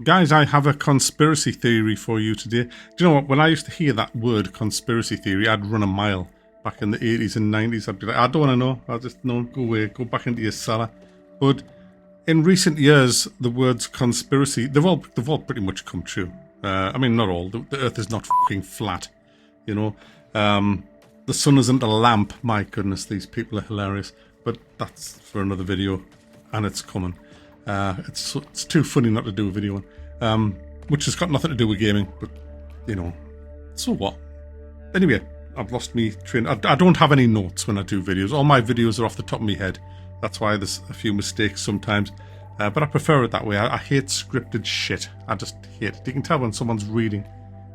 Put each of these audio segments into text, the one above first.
Guys, I have a conspiracy theory for you today. Do you know what? When I used to hear that word conspiracy theory, I'd run a mile back in the 80s and 90s. I'd be like, I don't want to know. I'll just, no, go away. Go back into your cellar. But in recent years, the words conspiracy, they've all pretty much come true. I mean, not all. The earth is not fucking flat, you know. The sun isn't a lamp. My goodness, these people are hilarious. But that's for another video, and it's coming. It's too funny not to do a video on, which has got nothing to do with gaming, but, you know, so what? Anyway, I've lost me train. I don't have any notes when I do videos. All my videos are off the top of my head. That's why there's a few mistakes sometimes. But I prefer it that way. I hate scripted shit. I just hate it. You can tell when someone's reading,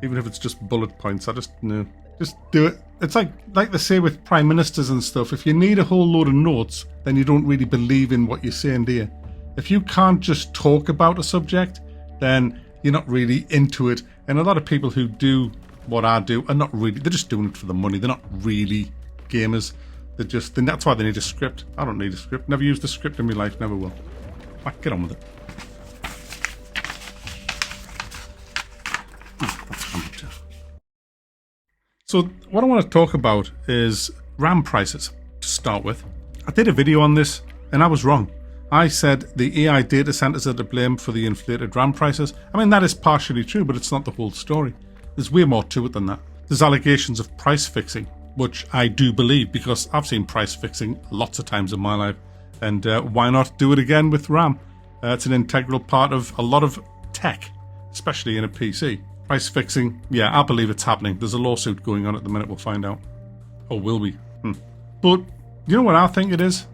even if it's just bullet points. I just, no, just do it. It's like they say with prime ministers and stuff. If you need a whole load of notes, then you don't really believe in what you're saying, do you? If you can't just talk about a subject, then you're not really into it. And a lot of people who do what I do are not really, they're just doing it for the money. They're not really gamers. That's why they need a script. I don't need a script. Never used a script in my life, never will. Get on with it. So what I want to talk about is RAM prices to start with. I did a video on this and I was wrong. I said the AI data centers are to blame for the inflated RAM prices. I mean, that is partially true, but it's not the whole story. There's way more to it than that. There's allegations of price fixing, which I do believe because I've seen price fixing lots of times in my life. And why not do it again with RAM? It's an integral part of a lot of tech, especially in a PC. Price fixing, yeah, I believe it's happening. There's a lawsuit going on at the minute, we'll find out. Or will we? But you know what I think it is?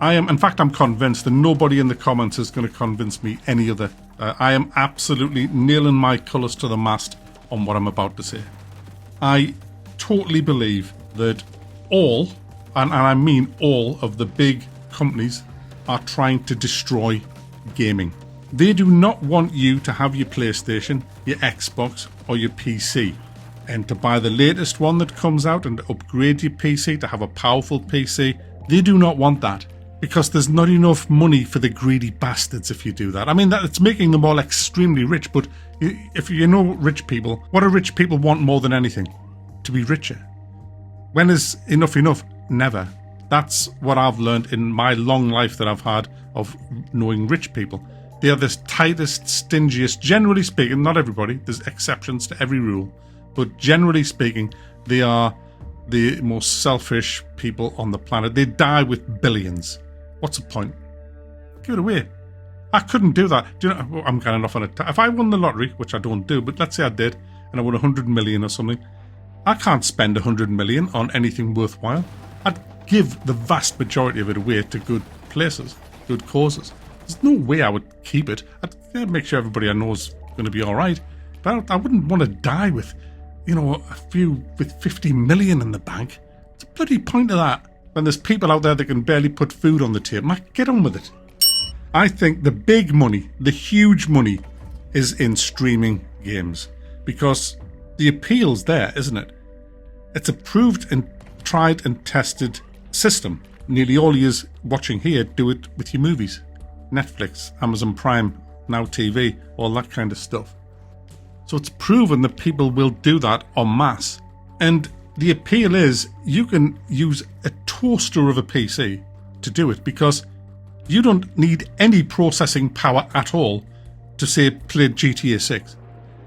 In fact, I'm convinced, and nobody in the comments is going to convince me any other. I am absolutely nailing my colours to the mast on what I'm about to say. I totally believe that all, and I mean all, of the big companies are trying to destroy gaming. They do not want you to have your PlayStation, your Xbox, or your PC, and to buy the latest one that comes out and to upgrade your PC to have a powerful PC. They do not want that. Because there's not enough money for the greedy bastards if you do that. I mean, it's making them all extremely rich, but if you know rich people, what do rich people want more than anything? To be richer. When is enough enough? Never. That's what I've learned in my long life that I've had of knowing rich people. They are the tightest, stingiest, generally speaking, not everybody, there's exceptions to every rule, but generally speaking, they are the most selfish people on the planet. They die with billions. What's the point? Give it away. I couldn't do that. Do you know, I'm getting off on it. If I won the lottery, which I don't do, but let's say I did, and I won 100 million or something, I can't spend 100 million on anything worthwhile. I'd give the vast majority of it away to good places, good causes. There's no way I would keep it. I'd make sure everybody I know is going to be all right, but I wouldn't want to die with, you know, a few with 50 million in the bank. What's the bloody point of that? When there's people out there that can barely put food on the table. Get on with it. I think the big money, the huge money, is in streaming games. Because the appeal's there, isn't it? It's a proved and tried and tested system. Nearly all you watching here do it with your movies. Netflix, Amazon Prime, Now TV, all that kind of stuff. So it's proven that people will do that en masse. And the appeal is you can use a toaster of a PC to do it because you don't need any processing power at all to, say, play GTA 6.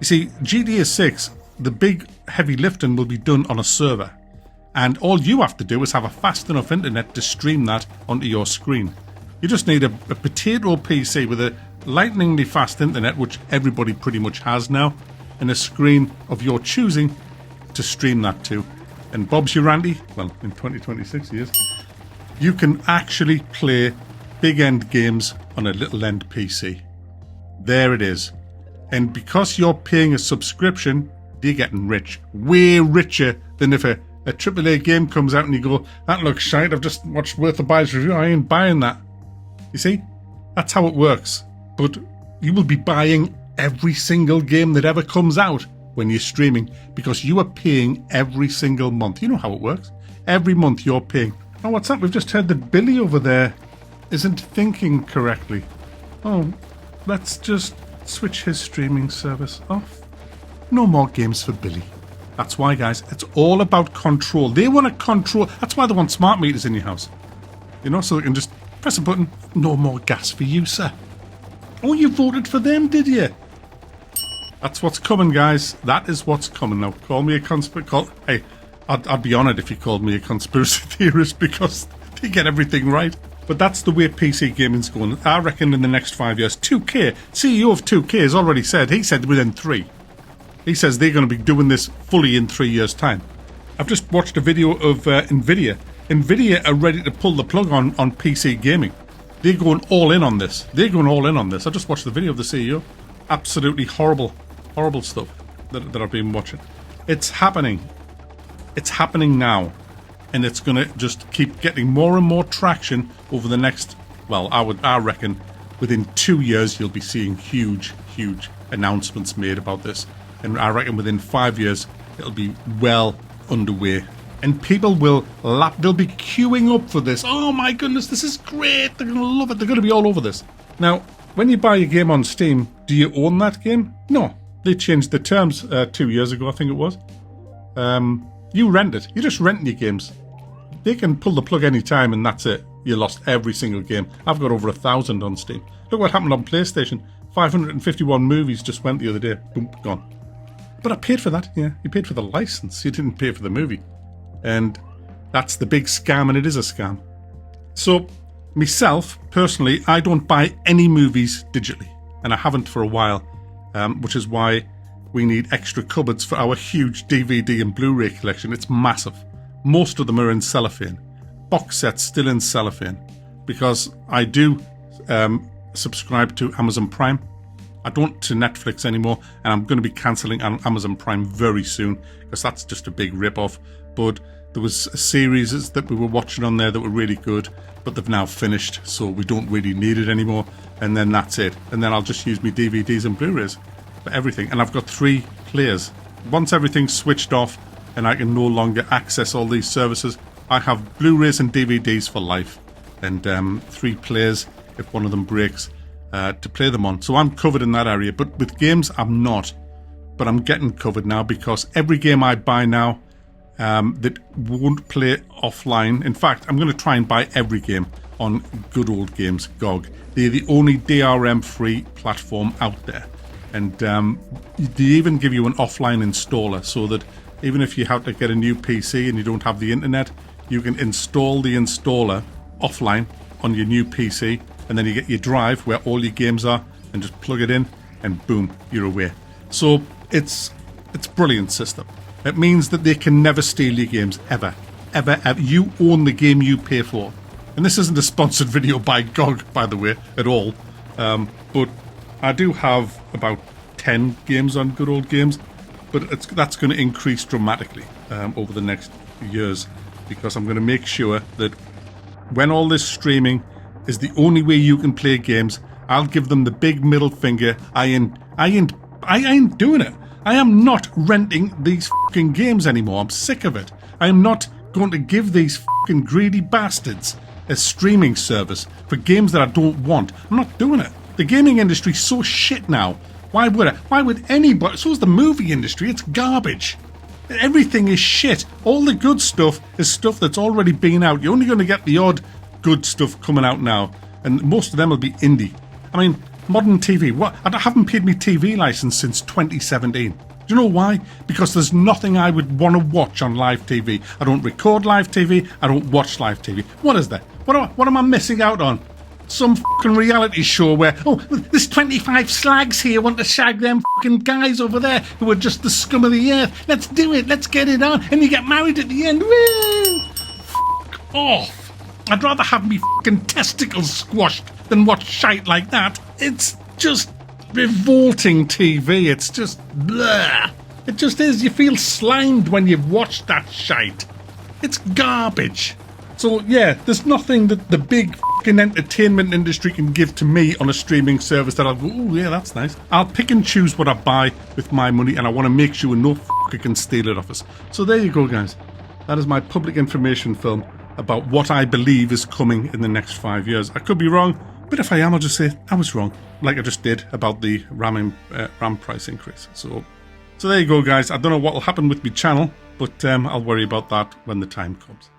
You see, GTA 6, the big heavy lifting will be done on a server. And all you have to do is have a fast enough internet to stream that onto your screen. You just need a potato PC with a lightningly fast internet, which everybody pretty much has now, and a screen of your choosing to stream that to. And Bob's your Randy, well, in 2026 years, you can actually play big end games on a little end PC. There it is. And because you're paying a subscription, you're getting rich. Way richer than if a AAA game comes out and you go, that looks shite, I've just watched Worth a Buy's review, I ain't buying that. You see? That's how it works. But you will be buying every single game that ever comes out when you're streaming because you are paying every single month. You know how it works. Every month you're paying. Oh, what's that? We've just heard that Billy over there isn't thinking correctly. Oh, let's just switch his streaming service off. No more games for Billy. That's why, guys, it's all about control. They want to control. That's why they want smart meters in your house. You know, so they can just press a button. No more gas for you, sir. Oh, you voted for them, did you? That's what's coming, guys. That is what's coming. Now, call me a conspiracy. Hey, I'd be honoured if you called me a conspiracy theorist because they get everything right. But that's the way PC gaming's going. I reckon in the next 5 years, 2K, CEO of 2K has already said, he said within 3. He says they're going to be doing this fully in 3 years' time. I've just watched a video of Nvidia. Nvidia are ready to pull the plug on PC gaming. They're going all in on this. They're going all in on this. I just watched the video of the CEO. Absolutely horrible stuff that I've been watching. It's happening. It's happening now. And it's going to just keep getting more and more traction over the next, well, I reckon within 2 years you'll be seeing huge announcements made about this. And I reckon within 5 years it'll be well underway. And people they'll be queuing up for this. Oh my goodness, this is great. They're going to love it. They're going to be all over this. Now, when you buy a game on Steam, do you own that game? No. They changed the terms 2 years ago, I think it was. You rent it. You're just renting your games. They can pull the plug any time and that's it. You lost every single game. I've got over 1,000 on Steam. Look what happened on PlayStation. 551 movies just went the other day. Boom, gone. But I paid for that, yeah. You paid for the license. You didn't pay for the movie. And that's the big scam, and it is a scam. So, myself, personally, I don't buy any movies digitally. And I haven't for a while. Which is why we need extra cupboards for our huge DVD and Blu-ray collection. It's massive. Most of them are in cellophane. Box sets still in cellophane. Because I do subscribe to Amazon Prime. I don't to Netflix anymore, and I'm going to be cancelling Amazon Prime very soon because that's just a big rip-off. But there was a series that we were watching on there that were really good, but they've now finished, so we don't really need it anymore. And then that's it. And then I'll just use my DVDs and Blu-rays for everything. And I've got 3 players. Once everything's switched off and I can no longer access all these services, I have Blu-rays and DVDs for life, and 3 players if one of them breaks to play them on. So I'm covered in that area. But with games, I'm not. But I'm getting covered now because every game I buy now that won't play offline. In fact, I'm going to try and buy every game on Good Old Games, GOG. They're the only DRM-free platform out there. And they even give you an offline installer so that even if you have to get a new PC and you don't have the internet, you can install the installer offline on your new PC, and then you get your drive where all your games are and just plug it in and boom, you're away. So it's a brilliant system. It means that they can never steal your games, ever. You own the game you pay for. And this isn't a sponsored video by GOG, by the way, at all. But I do have about 10 games on Good Old Games, but that's going to increase dramatically over the next years, because I'm going to make sure that when all this streaming is the only way you can play games, I'll give them the big middle finger. I ain't doing it. I am not renting these fucking games anymore. I'm sick of it. I am not going to give these fucking greedy bastards a streaming service for games that I don't want. I'm not doing it. The gaming industry's so shit now. Why would anybody? So is the movie industry. It's garbage. Everything is shit. All the good stuff is stuff that's already been out. You're only going to get the odd good stuff coming out now, and most of them will be indie. I mean, modern TV. What? I haven't paid me TV license since 2017. Do you know why? Because there's nothing I would want to watch on live TV. I don't record live TV. I don't watch live TV. What is that? What am I missing out on? Some fucking reality show where, oh, there's 25 slags here want to shag them fucking guys over there who are just the scum of the earth. Let's do it. Let's get it on. And you get married at the end. Woo! Fuck off. I'd rather have me fucking testicles squashed than watch shite like that. It's just revolting TV. It's just blah. It just is. You feel slimed when you've watched that shite. It's garbage. So yeah, there's nothing that the big fucking entertainment industry can give to me on a streaming service that I'll go, oh yeah, that's nice. I'll pick and choose what I buy with my money, and I want to make sure no fucker can steal it off us. So there you go, guys. That is my public information film about what I believe is coming in the next 5 years. I could be wrong, But if I am, I'll just say I was wrong, like I just did about the RAM price increase. So there you go, guys. I don't know what will happen with my channel, but I'll worry about that when the time comes.